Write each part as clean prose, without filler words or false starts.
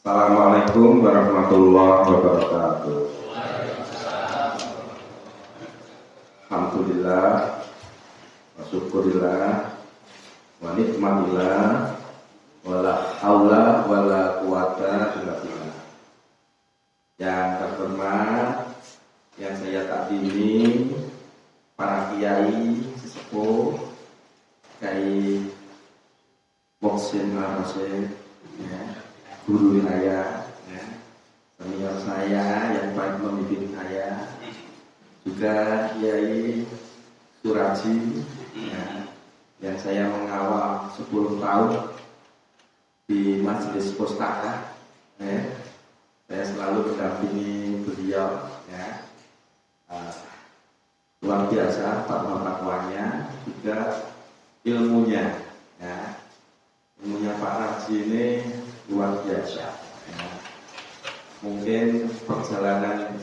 Assalamualaikum warahmatullahi wabarakatuh. Alhamdulillah wa syukurillah wa nikmatillah wa la haula wa la quwata illa billah. Yang terhormat, yang saya takdimi, para kiai, sesepuh, Kiai Moksin Al-Rasyid, ya, guru saya, ya, senior saya yang baik membimbing saya, juga Kiai Suraji, ya, yang saya mengawal 10 tahun di Majelis Pustaka, ya. Saya selalu mendampingi beliau, ya. Luar biasa fatwa-fatwanya, juga ilmunya, ya. Ilmunya Pak Raji ini luar biasa, ya. Mungkin perjalanan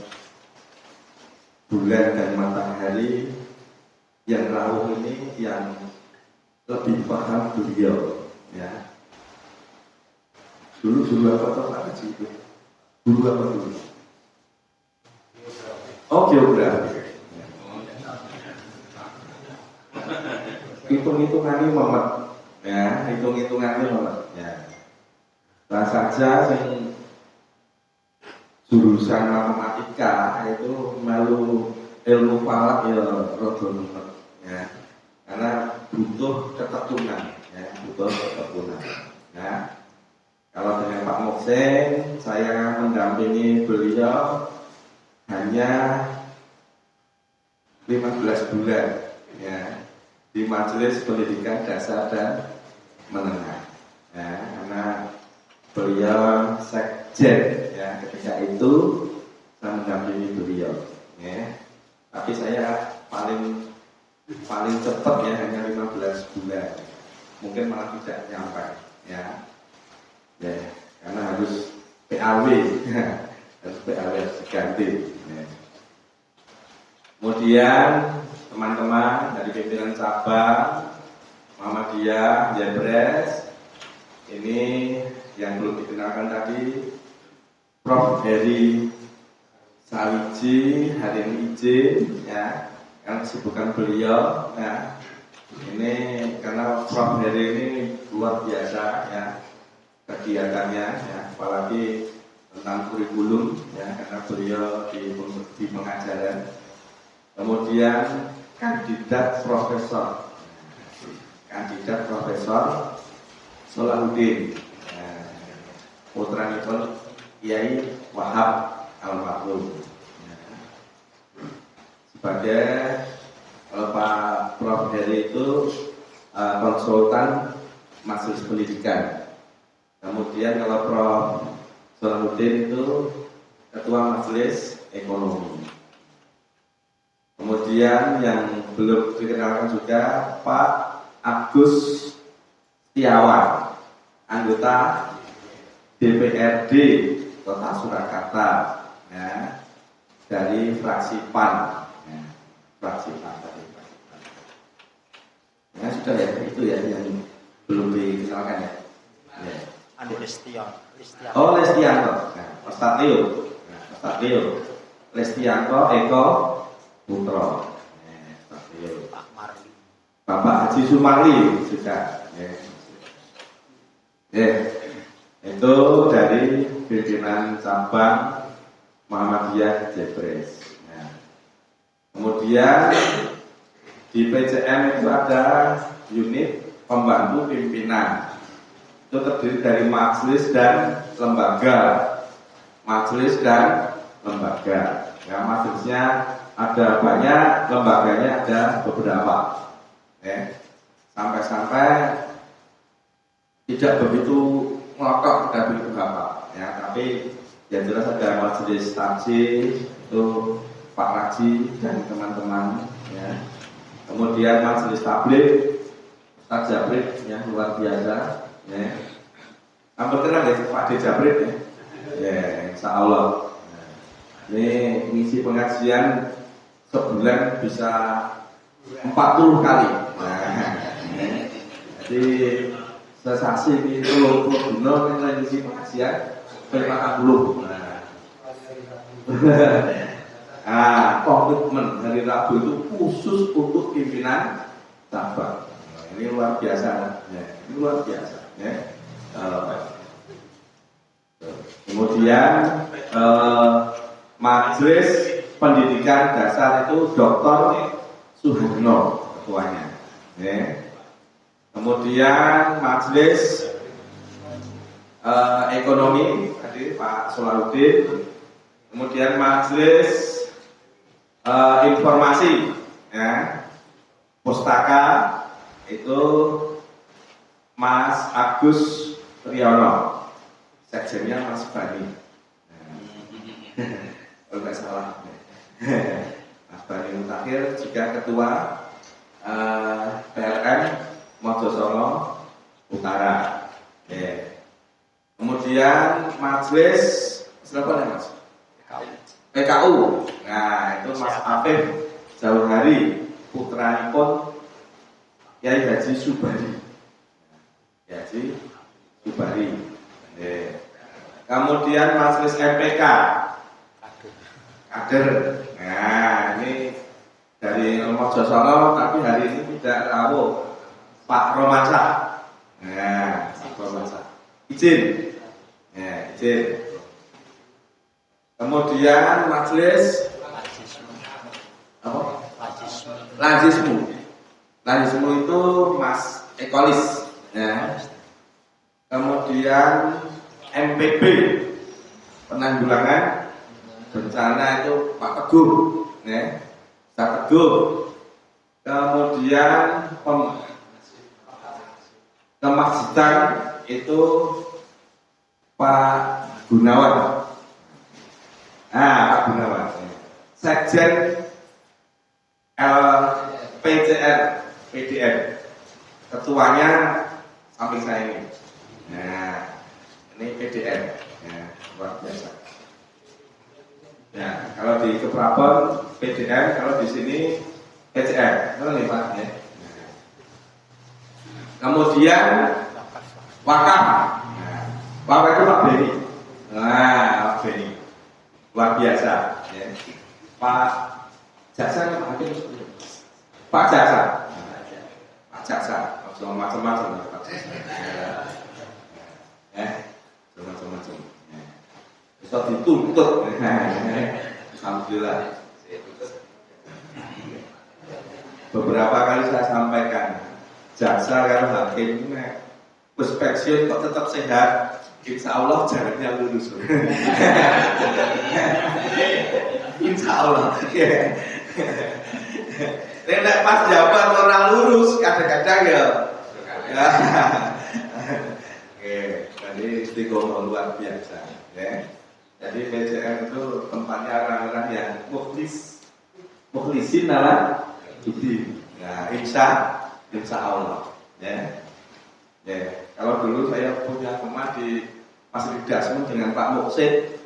bulan dan matahari yang rapuh ini yang lebih paham beliau, ya. Dulu apa tuh Pak Raji itu? Dulu apa dulu? Oh, geografi. Hitung-hitungannya momet, ya, hitung-hitungannya momet, ya. Nah saja yang jurusan matematika itu melu ilmu falak ya rodon, ya, karena butuh ketekunan, ya, butuh ketekunan, ya. Kalau dengan Pak Moksin, saya mendampingi beliau hanya 15 bulan, ya, di Majelis Pendidikan Dasar dan Menengah, ya, karena beliau sekjen, ya, ketika itu saya mendampingi beliau, ya. Tapi saya paling cepat, ya, hanya 15 bulan, mungkin malah tidak nyampe, ya, ya, karena harus PAW, ya, harus PAW ganti, ya. Kemudian teman-teman dari pimpinan cabang Muhammadiyah Jebres, ini yang belum dikenalkan tadi, Prof. Heri Saliji hari ini izin, ya, yang kesibukan beliau, ya. Ini karena Prof. Heri ini luar biasa, ya, kegiatannya, ya, apalagi tentang kurikulum, ya, karena beliau di pengajaran. Kemudian kandidat profesor Solahuddin, putranipun Kiai Wahab Al-Maklum, sebagai Pak Prof. Heri itu konsultan Majelis Pendidikan. Kemudian kalau Prof. Solahuddin itu Ketua Majelis Ekonomi. Kemudian yang belum dikenalkan juga Pak Agus Setiawan, anggota DPRD Kota Surakarta, ya, dari fraksi PAN, ya, fraksi PAN tadi. Ya sudah, ya, itu, ya, yang belum dikenalkan, ya. Ya. Andi Lestianto. Oh, Lestianto. Nah, Ustaz Leo. Lestianto Eko Putro, Pak Marli, Bapak Haji Sumarli juga, ya. Itu dari pimpinan cabang Muhammadiyah Jebres. Ya. Kemudian di PCM itu ada unit pembantu pimpinan. Itu terdiri dari majelis dan lembaga. Ya, majelisnya ada banyak, lembaganya ada beberapa, ya. Sampai tidak begitu ngotot, tidak begitu hafal, ya. Tapi yang jelas ada majelis tajih itu Pak Raji dan teman-teman, ya. Kemudian majelis tabligh Ustaz Jabrik, ya, luar biasa, ya. Hampir kenal, ya, Pak D Jabrik, ya. Ya, insya Allah. Ini ngisi pengajian sebulan bisa 40 kali. Nah, jadi sesasi itu guna nilai isi pengajian 50. Nah, komitmen hari Rabu itu khusus untuk pimpinan cabang. Ini luar biasa, ya. Ini luar biasa, ya. Kemudian Majelis Pendidikan Dasar itu Dr. Suharno ketuanya, ya. Kemudian Majelis Ekonomi tadi Pak Solahuddin. Kemudian Majelis Informasi, ya, Pustaka itu Mas Agus Triyono, sekjennya Mas Bani. Kalau nggak salah, Mas Bani Mutakhir juga ketua PLN Mojosongo Utara. Ya. Kemudian Majelis siapa nih Mas? PKU. Nah, itu Mas Afif Jauhari, putranipun Kiai Haji Subari. Haji Subari. Kemudian Majelis MPK kader. Nah, ini dari Mojosongo tapi hari ini tidak tahu Pak Romansa. Nah, Pak Romansa. Izin. Ya, izin. Kemudian Majelis apa? Lazismu itu Mas Ekolis, ya. Kemudian MPB penanggulangan bencana itu Pak Teguh, ya. Pak Teguh. Kemudian kemasjidan itu Pak Gunawan. Pak Gunawan. Sekjen PDN. Ketuanya samping saya ini. Nah, ini PDN. Ya, luar biasa. Ya, kalau di Keprabon PDN, kalau di sini PCN. Betul nih Pak, ya. Kemudian wakaf. Wakaf itu Pak Beni. Nah, Pak Beni. Luar biasa, ya. Pak Jaksa kan Pak Hakim. Pak Jaksa. Pak Jaksa. Macam-macam Pak Jaksa. Macam-macam. Bisa dituntut. Alhamdulillah. Beberapa kali saya sampaikan, jaksa kalau hakim ini pensiun kok tetap sehat, insya Allah jalannya lurus. Insya Allah. Nek pas jabat orang lurus, kadang-kadang ya. Jadi istiqomah luar biasa. Ya. Jadi PCM itu tempatnya orang-orang yang mukhlisin ala Dudin. Nah, insya Allah, ya. Kalau dulu saya punya teman di Masjid Dasmun dengan Pak Muksid,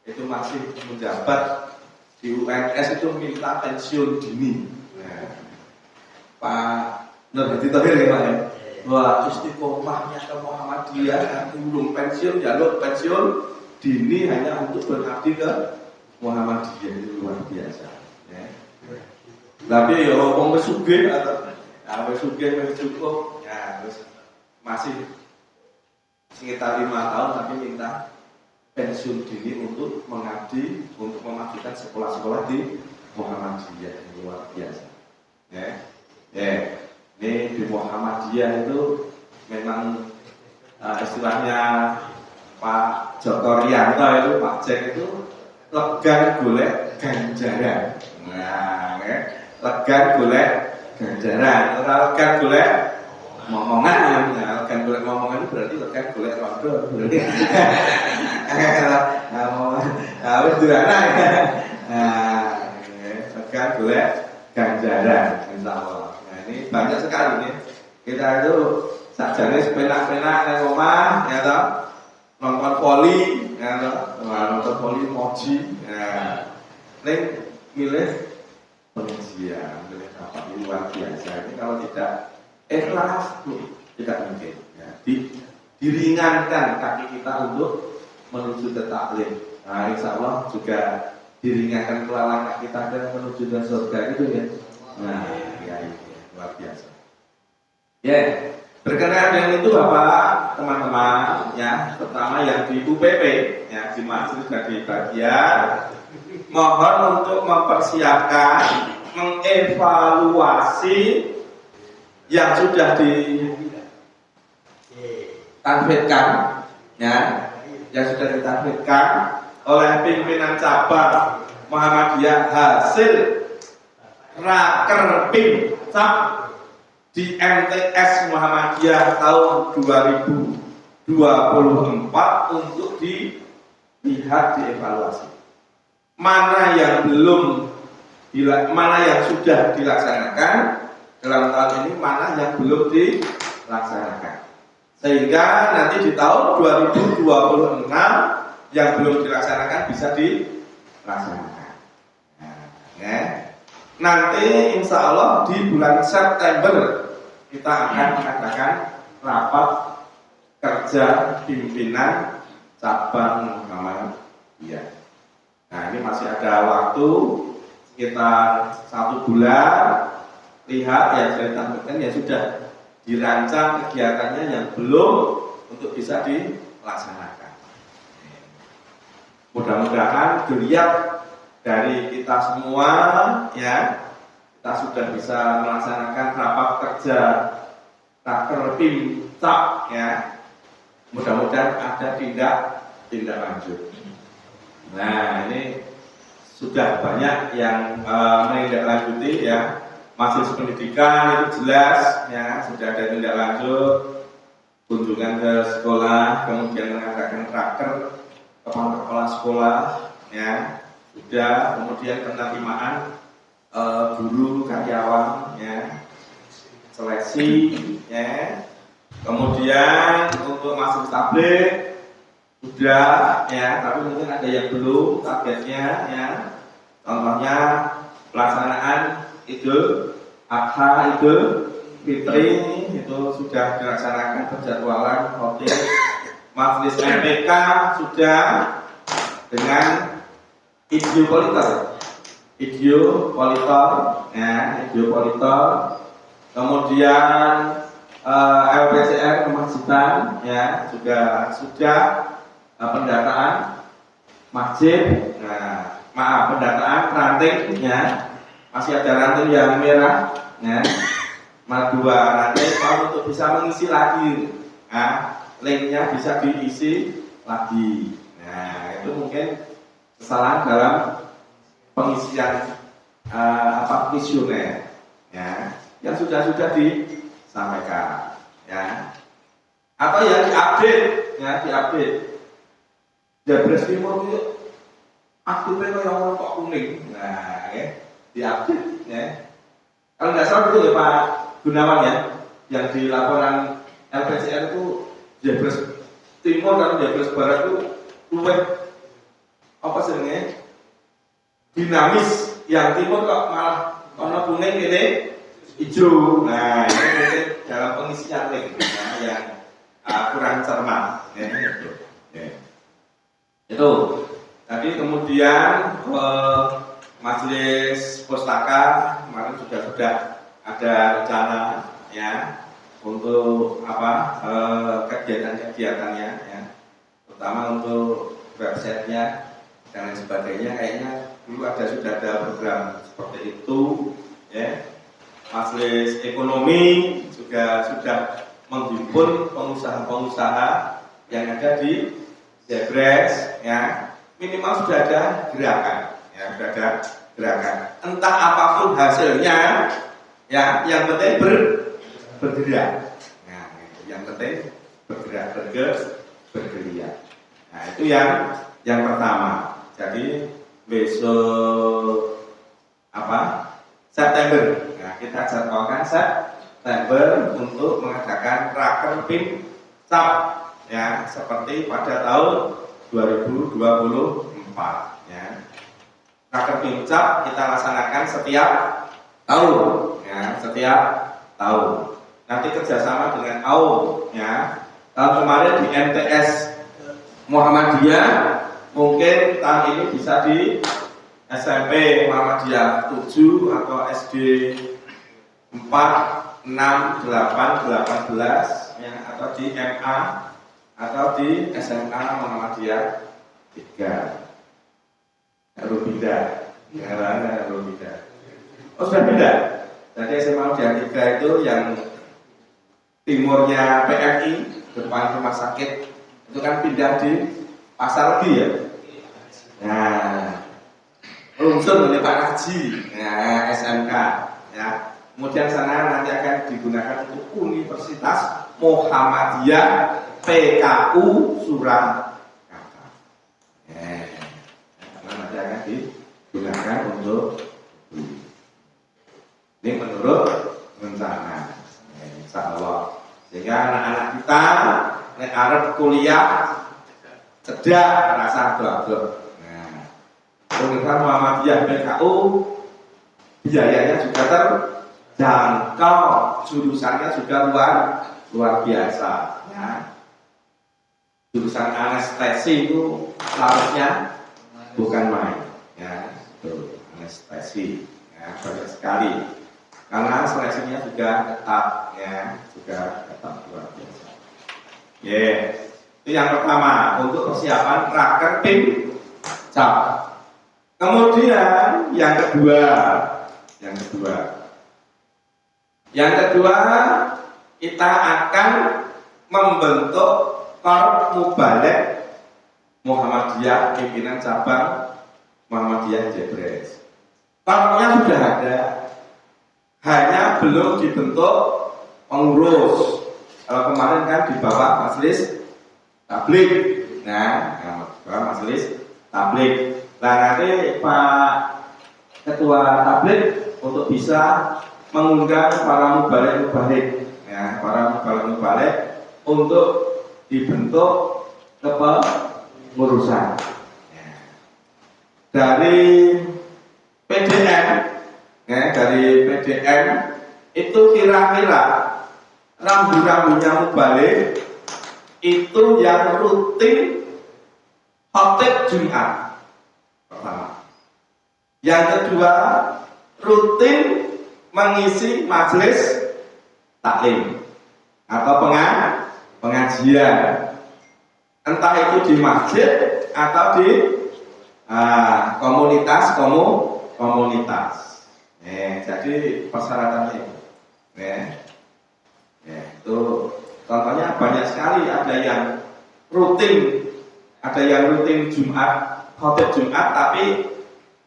itu masih menjabat di UNS itu minta pensiun dini. Nah, Pak Nur Hadi Thohir ya Pak ya. Wah, istiqomahnya ke Muhammadiyah, belum pensiun, jalur pensiun dini hanya untuk berbakti ke Muhammadiyah, itu luar biasa. Ya. Tapi ya orang sugih atau sugih masih cukup, ya terus masih sekitar 5 tahun tapi minta pensiun dini untuk mengabdi, untuk memajukan sekolah-sekolah di Muhammadiyah, luar biasa. Ini di Muhammadiyah itu memang istilahnya Pak Joko Rianto itu, Pak Jek itu legan golek ganjaran. Nah, legan golek ganjaran, legan golek momongan. Nah, legan golek momongan itu berarti legan golek rondo berarti. Nah, wis durana ya. Nah, legan golek ganjaran insyaallah. Nah, ini banyak sekali nih. Kita itu sakjane penak-penak nang omah ya toh. Nonton voli ya toh. Nonton voli moji. Nah, ning milih pengajian, milih apa luar biasa. Ini kalau tidak ikhlas tidak mungkin. Ya. Diringankan kaki kita untuk menuju ke taklim. Nah, insya Allah juga diringankan kelelahan kaki kita menuju ke surga gitu ya. Nah, ya, luar biasa. Ya, berkenaan dengan itu Bapak, teman-teman, ya, terutama yang di UPP, ya, di majelis dan di bagian, mohon untuk mempersiapkan, mengevaluasi yang sudah ditargetkan, ya, yang sudah ditargetkan oleh pimpinan cabang Muhammadiyah hasil Raker Pimcap di MTS Muhammadiyah tahun 2024 untuk dilihat, dievaluasi. Mana yang sudah dilaksanakan dalam tahun ini, mana yang belum dilaksanakan. Sehingga nanti di tahun 2026 yang belum dilaksanakan bisa dilaksanakan. Nah, ya. Nanti insya Allah di bulan September kita akan mengadakan rapat kerja pimpinan cabang Muhammadiyah. Nah, ini masih ada waktu sekitar 1 bulan. Lihat yang sudah ditampilkan, ya sudah dirancang kegiatannya yang belum untuk bisa dilaksanakan. Mudah-mudahan dilihat dari kita semua, ya, kita sudah bisa melaksanakan rapat kerja Raker Pimcap, ya. Mudah-mudahan ada tindak lanjut. Nah, ini sudah banyak yang menindaklanjuti, ya. Mahasiswa pendidikan itu jelas, ya, sudah ada tindak lanjut, kunjungan ke sekolah, kemudian mengadakan raker kepala sekolah, ya. Sudah, kemudian penerimaan guru karyawan, ya, seleksi, ya, kemudian untuk masuk tablik sudah, ya, tapi mungkin ada yang belum targetnya, ya, contohnya pelaksanaan Idul Adha, Idul Fitri itu sudah dilaksanakan penjadwalan hotel. Majelis MPK sudah dengan Ideopolitor, ya, Ideopolitor. Kemudian LPCR Kemasjidan, ya, juga sudah pendataan masjid. Nah, pendataan ranting, ya, masih ada ranting yang merah, ya, 2 ranting. Kalau untuk bisa mengisi lagi, nah, linknya bisa diisi lagi. Nah, itu mungkin kesalahan dalam pengisian kuesioner, ya, yang sudah disampaikan, ya, atau yang diupdate, ya, Jabres Timur itu aktifnya yang kok kuning, nah, ya, diupdate, ya. Kalau nggak salah itu ya Pak Gunawan, ya, yang di laporan LPCR itu Jabres Timur dan Jabres Barat itu apa sebenarnya dinamis, yang timur kok malah warna kuning, ini hijau. Nah, ini mungkin dalam pengisian link, nah, yang kurang cermat, ya, itu. Ya. Itu tadi. Kemudian majelis pustaka kemarin sudah ada rencana, ya, untuk kegiatan-kegiatannya, ya, terutama untuk websitenya dan lain sebagainya. Kayaknya dulu sudah ada program seperti itu, ya. Majelis ekonomi juga sudah menghimpun pengusaha-pengusaha yang ada di Jabres, ya. Minimal sudah ada gerakan, ya, sudah ada gerakan. Entah apapun hasilnya, ya, yang penting bergerak. Nah, yang penting bergerak, bergerak. Nah, itu yang pertama. Jadi besok September. Nah, kita jadwalkan September untuk mengadakan Raker Pimcap, ya, seperti pada tahun 2024, ya. Raker Pimcap kita laksanakan setiap tahun, ya, setiap tahun. nanti kerjasama dengan AUM ya. Tahun kemarin di MTS Muhammadiyah, mungkin tahun ini bisa di SMP Muhammadiyah 7 atau SD 4, 6, 8, 18 ya, atau di MA atau di SMA Muhammadiyah 3. Rubida, karena Rubida. Oh sudah beda. Jadi SMA Muhammadiyah 3 itu yang timurnya PMI, depan rumah sakit, itu kan pindah di Pasar Legi ya. Nah, unsur oleh Pak Haji, ya, SMK, ya. Kemudian sana nanti akan digunakan untuk Universitas Muhammadiyah PKU Surakarta. Ya, nanti akan digunakan untuk ini menurut rencana, ya, insya Allah. Sehingga anak-anak kita nek arep kuliah cedak rasa blok. Nah, Universitas Muhammadiyah PKU biayanya juga terjangkau, jurusannya juga luar biasa. Ya. Jurusan anestesi itu harusnya bukan main, ya, itu anestesi, ya, banyak sekali. Karena seleksinya juga ketat, ya, juga ketat luar biasa. Itu yang pertama untuk persiapan raker tim cap. Kemudian yang kedua kita akan membentuk Korps Mubalek Muhammadiyah pimpinan cabang Muhammadiyah Jebres. Korpsnya sudah ada, hanya belum dibentuk pengurus. Kalau kemarin kan di bawah Majelis Tablik, nah, bawah Majelis Tablik. Nah, nanti Pak Ketua Tablik untuk bisa mengundang para mubalek, ya, para mubalek untuk dibentuk kepengurusan. Ya. Dari PDM, ya, dari PDM itu kira-kira rambu-rambunya mubalik itu yang rutin khotib Jumat pertama. Yang kedua rutin mengisi majelis taklim atau pengajian, entah itu di masjid atau di komunitas. Jadi persyaratannya itu. Itu contohnya banyak sekali, ada yang rutin Jumat, khotib Jumat tapi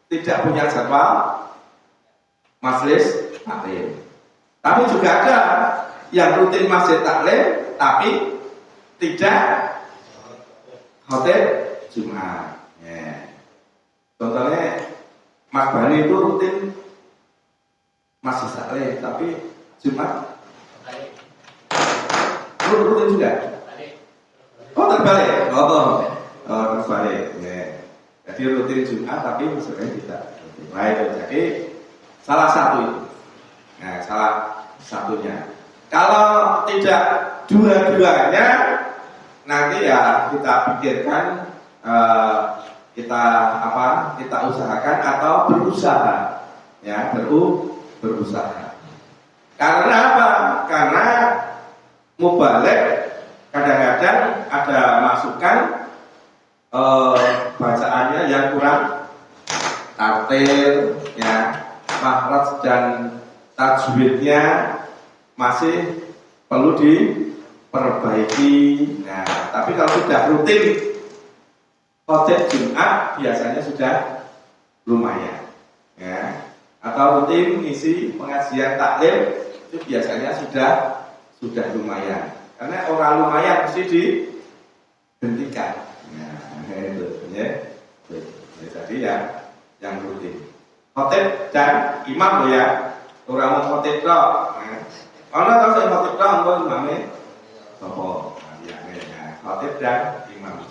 tidak punya jadwal majelis taklim. Tapi juga ada yang rutin masjid taklim tapi tidak khotib Jumat. Contohnya Mas Bani itu rutin masjid taklim tapi Jumat rutin juga. Oh terbalik. Terbalik. Jadi rutin Jumat tapi maksudnya tidak. Baik. Jadi salah satu itu. Nah, salah satunya. Kalau tidak dua-duanya, nanti ya kita pikirkan, kita usahakan atau berusaha, ya, berusaha. Karena apa? Karena mubalek kadang-kadang ada masukan bacaannya yang kurang tartil, ya, makhraj dan tajwidnya masih perlu diperbaiki. Nah, tapi kalau sudah rutin khotib Jumat biasanya sudah lumayan, ya. Atau rutin isi pengajian taklim itu biasanya sudah lumayan. Karena orang lumayan mesti dihentikan. Nah, itu ya. Jadi yang rutin. Khotib dan imam loh, ya. Orang mau khotib tok. Ana ta sing khotib tok engko imame sapa? Ya, khotib dan imam.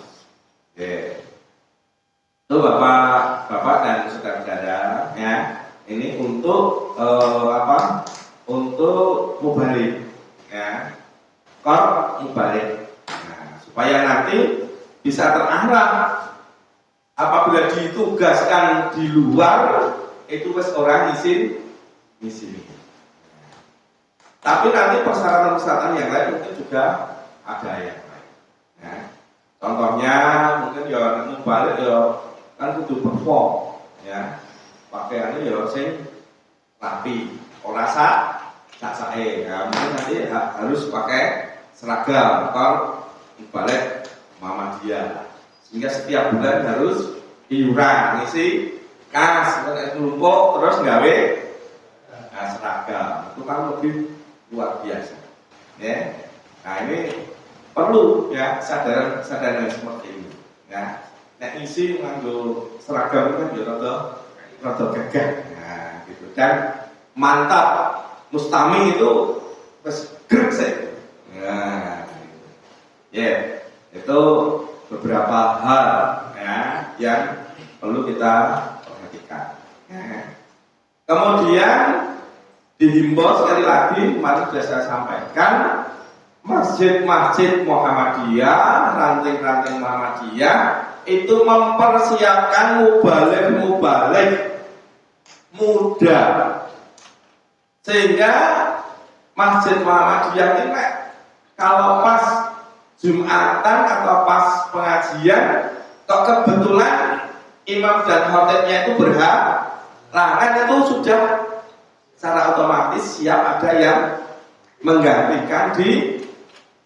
Itu Bapak dan saudara-saudara, ya. Ini untuk untuk mubalik. bisa terarah. Apabila ditugaskan di luar, itu wes orang ngisi. Tapi nanti persyaratan-persyaratan yang lain mungkin juga ada yang lain. Ya. Contohnya mungkin ya balik ya kan kudu perform, ya. Pakaiannya ya sing rapi, ora sak-sae. Ya, mungkin nanti harus pakai seragam atau balik Muhammadiyah. Sehingga setiap bulan harus iuran, ngisi kas, numpuk terus gawe seragam. Itu kan lebih luar biasa. Ya. Nah, ini perlu ya kesadaran seperti ini. Ya. Nek isi nganggo seragam kan ya rada gagah. Nah, gitu. Dan mantap mustami itu wis grek sih. Nah, gitu. Ya, itu beberapa hal ya yang perlu kita perhatikan. Ya. Kemudian dihimbau sekali lagi, kemarin sudah saya sampaikan, masjid-masjid Muhammadiyah, ranting-ranting Muhammadiyah itu mempersiapkan mubalik muda, sehingga masjid Muhammadiyah ini kalau pas Jumatan atau pas pengajian, kok kebetulan imam dan khotibnya itu berhalangan, itu sudah secara otomatis siap ada yang menggantikan di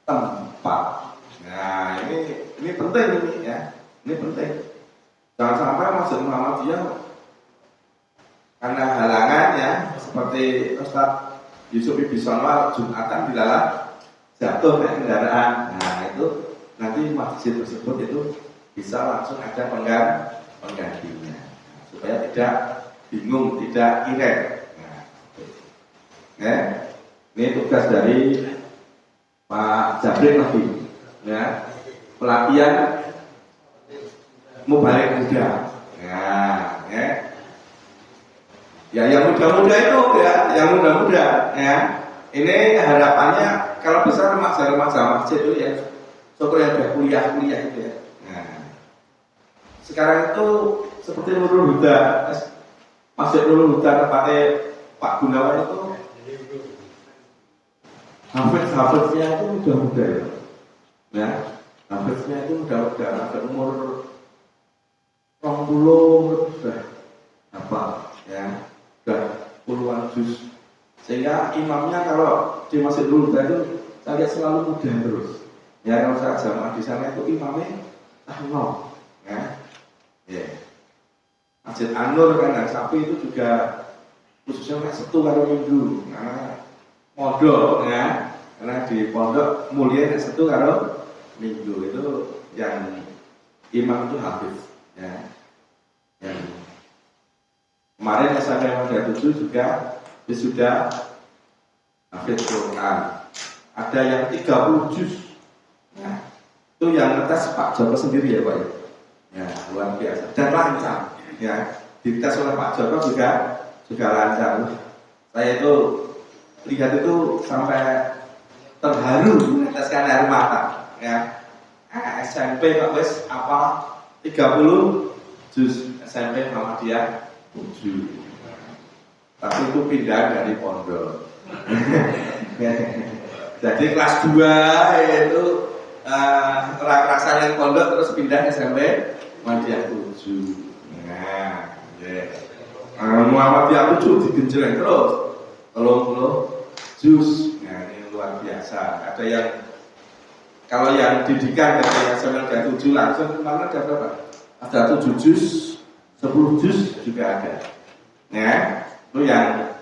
tempat. Nah, ini penting ini ya. Ini penting. Jangan sampai masjid Muhammadiyah karena halangan ya, seperti Ustaz Yusuf Ibisono Jumatan dilalah jatuh naik kendaraan. Nah, itu nanti masjid tersebut itu bisa langsung ada penggantinya, supaya tidak bingung, tidak irek. Ya, ini tugas dari Pak Jabrin lagi, ya, pelatihan mubalik muda. Nah, ya, yang muda-muda itu ya, yang muda-muda, ya. Ini harapannya kalau bisa remaja-remaja masjid itu ya, syukur yang sudah kuliah itu ya. Nah, sekarang itu seperti Nurul Huda, Masjid Nurul Huda tempatnya Pak Gunawan itu. Hafiznya itu muda-muda ya, hafiznya itu muda-muda, ada umur 20 sudah apa ya, sudah puluhan juz, sehingga imamnya kalau di Masjid Nurul itu saya lihat selalu muda terus. Ya, kalau saya jamaah di sana itu imamnya tahun ya. Masjid Anur kan dan Sapi itu juga khususnya Sabtu karo Minggu, karena pondok ya, karena di pondok mulia Sabtu karo Minggu itu yang imam itu hafiz ya. Yang kemarin SMP Muda 7 juga sudah hafiz Quran. Ada yang 30 juz. Nah, itu yang ngetes Pak Joko sendiri ya Pak ya. Ya, luar biasa dan lancar ya. Dites oleh Pak Joko juga lancar. Saya itu lihat itu sampai terharu, meneteskan air mata ya. SMP Pak wes apa 30 juz, SMP Muhammadiyah 7. Tapi itu pindah dari pondok. Jadi kelas 2 itu raksasa yang pondok terus pindah SMP Muhammadiyah 7. Nah, Muhammadiyah 7 digenjreng terus 30 juz. Nah, ini luar biasa. Ada yang kalau yang didikan dari SMP Muhammadiyah 7 langsung kemana ada berapa? Ada 7 juz, 10 juz juga ada. Ya, itu yang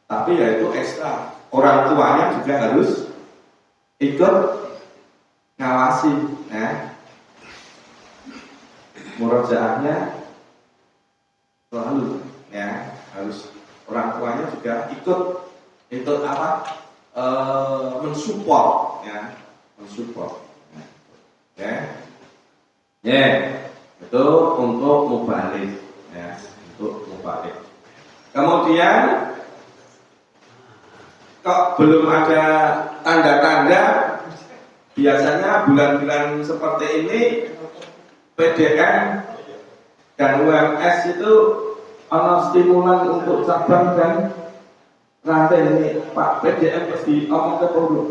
tapi ya itu ekstra. Orang tuanya juga harus ikut ngawasi, ya. Murojaahnya selalu, ya, harus orang tuanya juga ikut apa? Mensupport, ya, mensupport. Ya, ya, itu untuk mubalik, ya, untuk mubalik. Kemudian kok belum ada tanda-tanda biasanya bulan-bulan seperti ini PDM dan UMS itu ada stimulan untuk cabang dan rantai ini. Pak PDM pasti omong ke belum?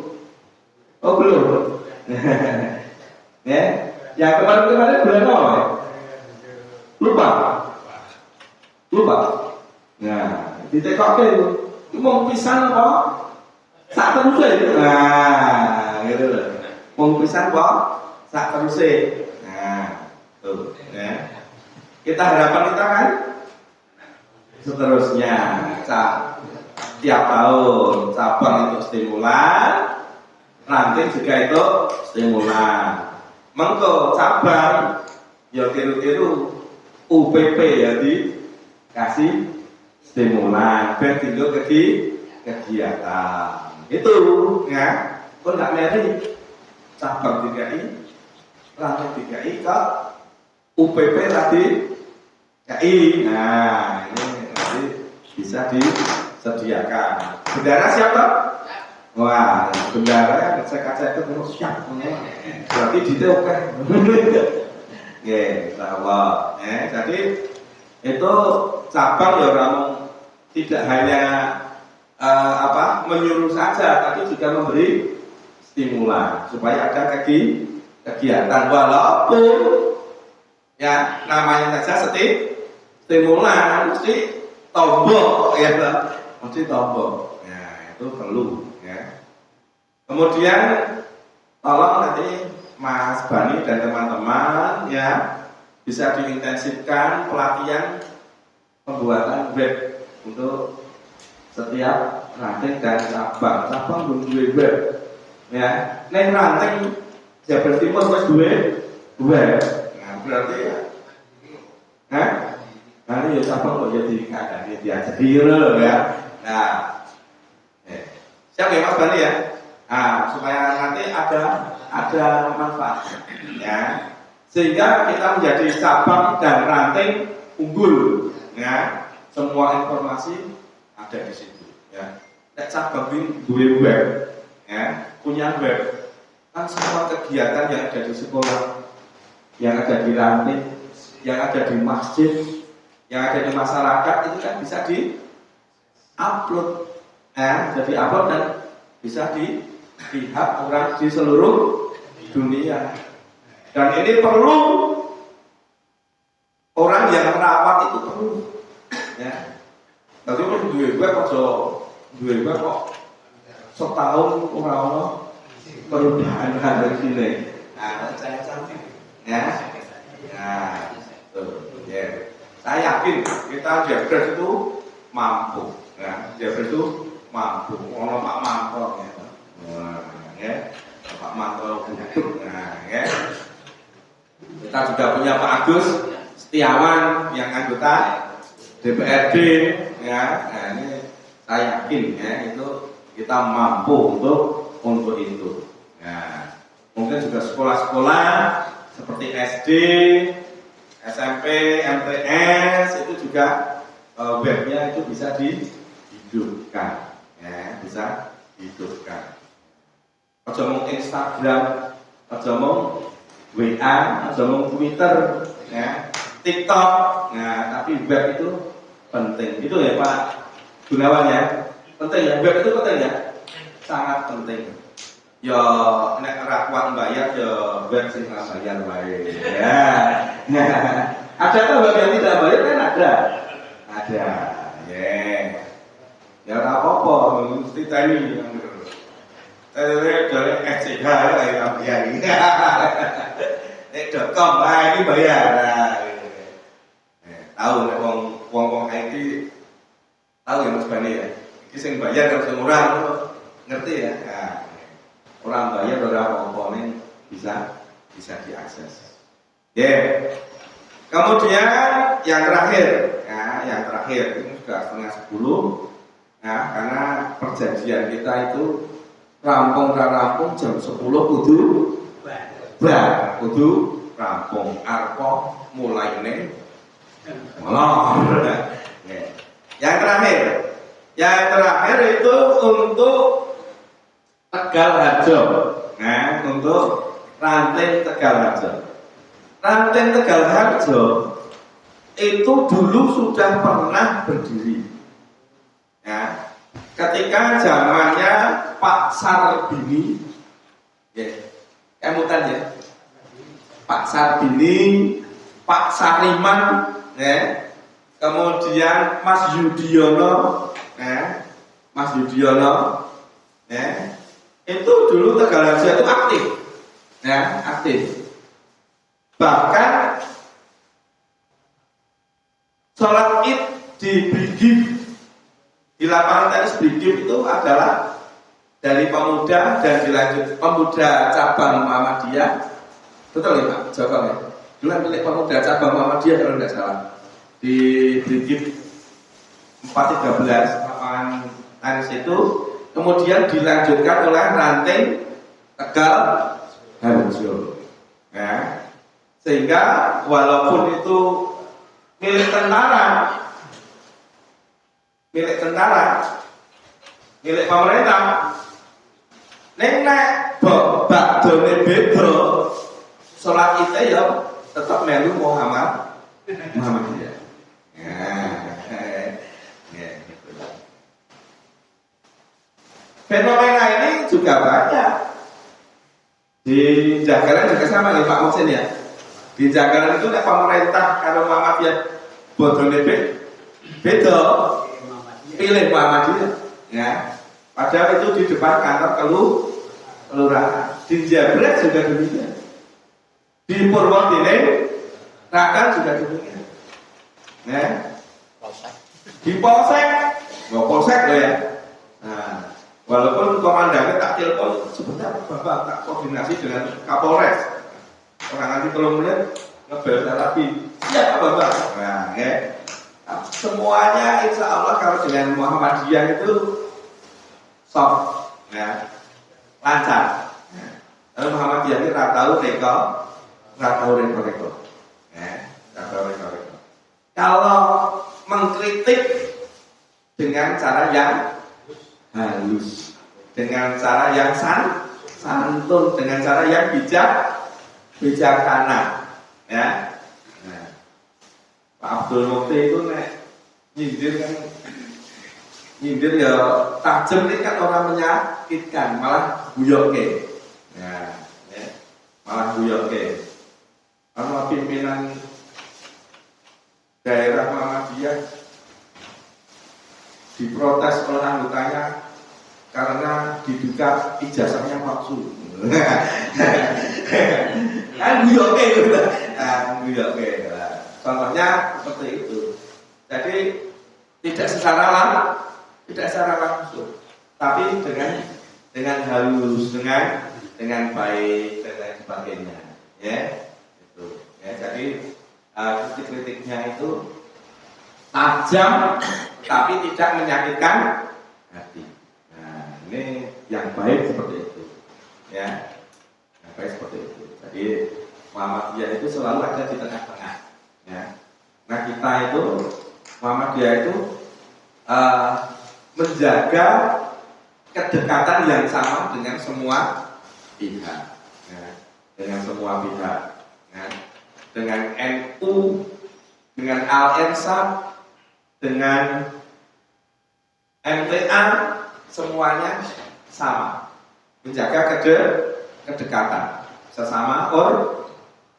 Oh belum. Ya, yang kemarin-kemarin bulan apa? Lupa. Nah, ditekokke itu. Mau pisan apa? Sak teruse. Nah, gitu loh. Mau pisan apa? Sak teruse. Nah, tuh, ya. Kita harapan kita kan seterusnya tiap tahun cabang itu stimulan, ranting juga itu stimulan. Mengko cabang ya tiru-tiru UPP ya dikasih stimulan ben tinggal kegiatan itu ya. Kok nggak meri cabang DKI ranting DKI ke UPP tadi KI. Nah ini nanti bisa disediakan. Bendara siapa? Wah, bendara yang saya itu terus siap. Berarti detail kan? Ya, insyaallah. Jadi itu cabang ya orang tidak hanya menyuruh saja, tapi juga memberi stimulan supaya ada kegiatan walaupun ya namanya saja stimulan mesti tombol ya, mesti tombol. Ya, itu perlu ya. Kemudian tolong nanti Mas Bani dan teman-teman ya bisa diintensifkan pelatihan pembuatan web untuk setiap ranting dan cabang duwe web ya. Neng ranting Jabar Timur wis duwe web. Nah, berarti ya nanti ya cabang kok jadi keadaan dia sendiri ya. Nah, siap ya Mas Bani ya. Nah, supaya nanti ada manfaat ya, sehingga kita menjadi cabang dan ranting unggul ya. Semua informasi ada di situ ya. Cabang ini web ya, punya web kan semua kegiatan yang ada di sekolah, yang ada di ranting, yang ada di masjid, yang ada di masyarakat itu kan bisa di upload ya, jadi upload dan bisa dilihat orang di seluruh dunia. Dan ini perlu orang yang merawat itu perlu ya. Tapi pun duwe web kok setahun orang perubahan dari sini. Nah, saya cantik ya. Nah, tuh ya. Saya yakin kita Jabres itu mampu ya. Jabres itu mampu. Ono Pak Mantor ya. Nah, ya. Pak Mantor butuh. Nah, ya. Kita juga punya Pak Agus Setiawan yang anggota DPRD ya. Nah, ini saya yakin ya itu kita mampu untuk itu. Nah, mungkin juga sekolah-sekolah seperti SD, SMP, MTS itu juga webnya itu bisa dihidupkan ya, bisa dihidupkan. Aja mau Instagram, aja mau WA, aja mau Twitter ya, TikTok. Nah, tapi web itu penting. Itu ya Pak Gunawan ya. Penting ya, web itu penting ya. Sangat penting. Ya nek ora kuat bayar ya web sing bayar wae. Ya. Ada kan web yang tidak bayar kan ada. Ada. Ya ora apa-apa, mesti tani. Dari SCH ya bayar. .com ini bayar. Tahu nek wong IT tahu ya Mas Bani ya. Iki sing bayar karo sing ora ngerti ya. Nah, orang bayar beberapa komponen bisa diakses. Kemudian yang terakhir ini sudah setengah 10 ya, karena perjanjian kita itu rampung jam 10 kudu rampung arpo mulai Yang terakhir itu untuk Tegal Harjo. Nah, untuk Ranting Tegal Harjo. Ranting Tegal Harjo itu dulu sudah pernah berdiri. Ya, ketika zamannya Pak Sarbini, ya, emutan ya, Pak Sarbini, Pak Sariman, ya, kemudian Mas Yudiono, ya, Mas Yudiono, ya, itu dulu Tegal Harjo itu aktif, ya, aktif. Bahkan sholat Id di Brigif, di lapangan tenis Brigif itu adalah dari pemuda dan dilanjut pemuda cabang Muhammadiyah, betul ya Pak Joko ya? Dulu milik pemuda cabang Muhammadiyah kalau tidak salah di Brigif 413 lapangan tenis itu, kemudian dilanjutkan oleh Ranting Tegal Harjo, ya. Sehingga walaupun itu milik tentara, milik pemerintah, nek bakdone beda, sholat itu ya tetap melu Muhammadiyah. Fenomena ini juga banyak. Di Jagalan juga sama nih Pak Muhsin ya. Di Jagalan itu nek pemerintah kalau Muhammadiyah bodone beda, pilih Muhammadiyah. Ya. Padahal itu di depan kantor kelurahan. Di Jabret juga demikian. Di Purwodene Rakan juga demikian. Ya. Di Polsek loh ya. Nah, walaupun komandannya tak telepon sebentar Bapak tak koordinasi dengan Kapolres. Orang nanti kalau melihat ngebel lagi siapa Bapak. Nah, ya. Semuanya insya Allah kalau dengan Muhammadiyah itu soft, ya, lancar. Ya. Lalu Muhammadiyah ini ratau reko. Ya, reko. Kalau mengkritik dengan cara yang halus, dengan cara yang santun, dengan cara yang bijaksana, ya. Nah, Pak Abdul Mukti itu nyindir ya tajam ini kan orang menyakitkan, malah guyoke, ya, malah guyoke. Karena pimpinan daerah Muhammadiyah diprotes oleh anggotanya karena diduga ijazahnya palsu. Kan guyoke gitu. Guyoke. Contohnya seperti itu. Jadi tidak secara langsung, tapi dengan halus, dengan baik dan lain sebagainya. Ya, itu. Ya, jadi kritik-kritiknya itu tajam tapi tidak menyakitkan hati. Nah, ini yang baik seperti itu. Ya. Yang baik seperti itu. Jadi Muhammadiyah itu selalu ada di tengah-tengah. Ya. Nah, kita itu Muhammadiyah itu menjaga kedekatan yang sama dengan semua pihak. Ya. Dengan semua pihak. Ya. Dengan NU, dengan Al-Ensab, dengan MTA, semuanya sama, menjaga kedekatan sesama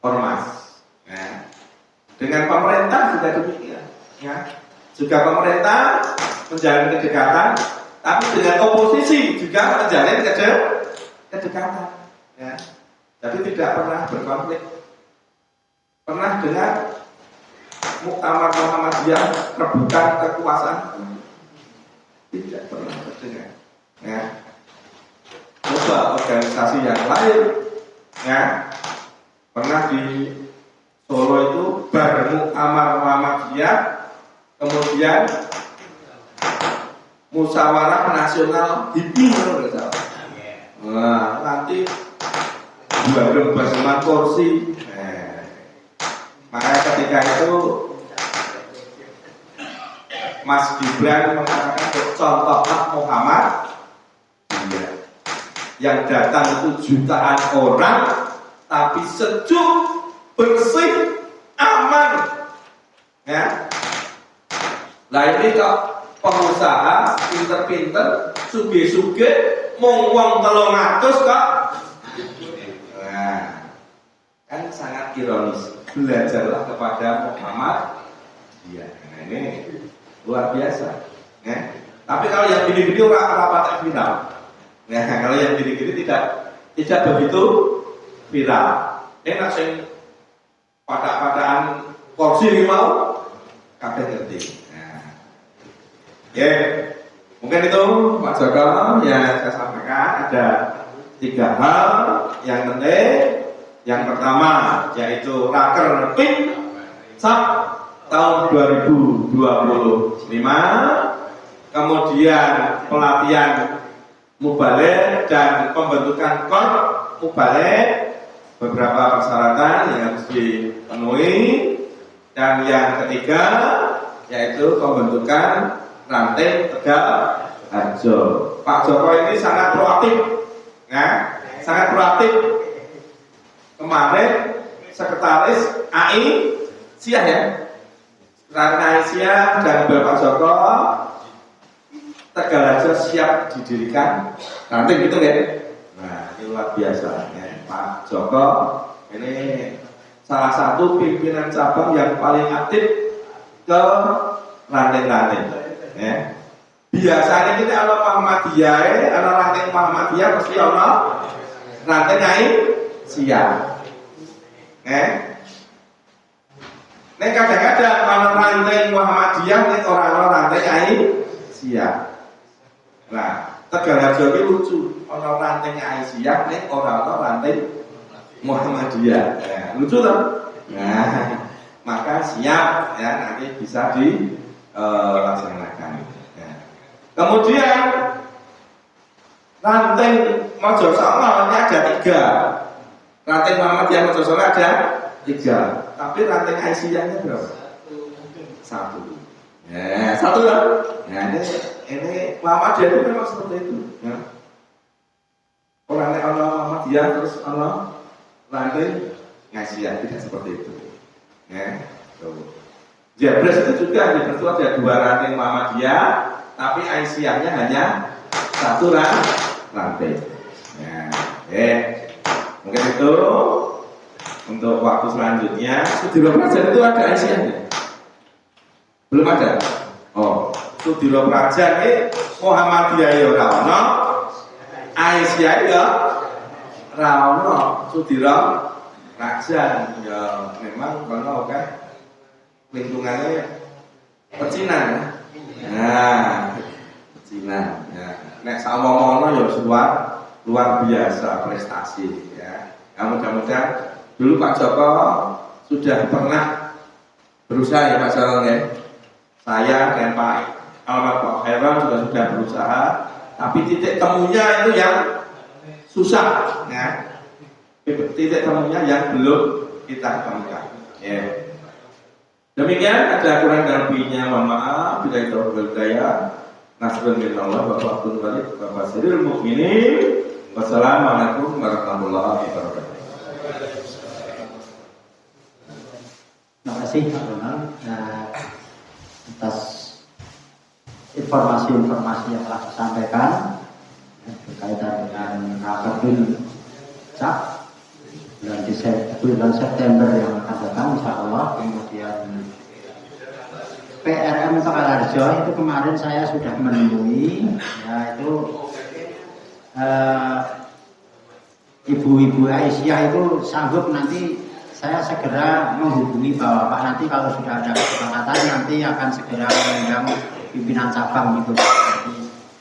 ormas. Ya. Dengan pemerintah juga demikian. Ya. Juga pemerintah menjalin kedekatan, tapi dengan oposisi juga menjalin kedekatan. Ya. Jadi tidak pernah berkonflik. Pernah dengar Muktamar Muhammadiyah rebutan kekuasaan? Tidak pernah terdengar. Ya. Coba organisasi yang lain, ya, pernah di Solo itu Muktamar Muhammadiyah, kemudian Musyawarah Nasional HIPMI, nah, nanti bareng baseman kursi. Makanya ketika itu Mas Gibran mengatakan contohlah Muhammad, iya. yang datang itu jutaan orang, tapi sejuk, bersih, aman. Ya. Lah ini kok pengusaha pinter-pinter, suge-suge, mung wong 300 kok. Nah, kan sangat ironis. Belajarlah kepada Muhammad. Iya, nah ini luar biasa. Ya. Tapi kalau yang gini-gini orang patek viral. Nah, kalau yang gini-gini tidak begitu viral. Enak sing pada-padaan kursi ini mau kabeh ngerti. Nah. Ya, mungkin itu Pak Joko yang saya sampaikan ada 3 hal yang penting. Yang pertama yaitu Raker PIN SAP tahun 2025. Kemudian pelatihan mubalik dan pembentukan KOR mubalik, beberapa persyaratan yang harus dipenuhi. Dan yang ketiga yaitu pembentukan ranting Tegal Harjo. Pak Joko ini sangat proaktif, ya, sangat proaktif. Kemarin sekretaris AI Siah ya, sekretaris AI Siah dan Bapak Joko Tegal Harjo siap didirikan ranting gitu ya. Nah ini luar biasa ya. Pak Joko ini salah satu pimpinan cabang yang paling aktif ke ranting-ranting. Ya. Biasanya kita kalau Muhammadiyah, kalau ranting Muhammadiyah pasti ono ranting AI Siap. Nek kadang-kadang kalau ranting Muhammadiyah nek orang ranting AI Siap. Nah, Tegal Harjo ini lucu. Ono ranting AI Siap nek orang ranting Muhammadiyah. Nah, lucu kan? Nah, maka siap ya nanti bisa dilaksanakan. Kemudian ranting Mojosongo ini ada 3. Ranting Muhammadiyah Mojosongo ada 3. Tapi ranting Aisyahnya berapa? 1. Ya, 1 lah. Nah, ini Muhammadiyah itu memang seperti itu. Ya. Orangnya Allah Muhammadiyah terus Allah ranting Aisyah tidak seperti itu. Ya, tuh. Jabres itu juga di Pertua ada 2 ranting Muhammadiyah, tapi Aisyahnya hanya 1 ranting. Ya, mungkin itu untuk waktu selanjutnya. Sudiro Prajan itu ada Aisyahnya? Belum ada. Oh, Sudiro Prajan ini Muhammadiyah ya ora ono, Aisyah ya ora ono. Sudiro Prajan ya memang kono kan lingkungannya pecinan ya. Nah, pecinan ya. Nek sawomono ya luar biasa prestasi ya. Mudah-mudahan dulu Pak Joko sudah pernah berusaha ya Pak Joko ya. Saya dan Pak Heron juga sudah berusaha, tapi titik temunya itu yang susah ya. Titik temunya yang belum kita temukan ya. Demikian, ada kurang dan lebihnya, mohon maaf. Bila itu berdaya, nasrun minallah, Bapak Abdul Walid, Bapak Siril Mukminin. Wassalamualaikum warahmatullahi wabarakatuh. Terima kasih Pak Donald atas informasi-informasi yang telah disampaikan berkaitan dengan Rakerpin SAP bulan September yang akan datang insya Allah. Kemudian PRM Tegal Harjo itu kemarin saya sudah menemui, yaitu ibu-ibu Aisyah itu sanggup nanti saya segera menghubungi Bapak nanti kalau sudah ada kesepakatan nanti akan segera mengundang pimpinan cabang gitu.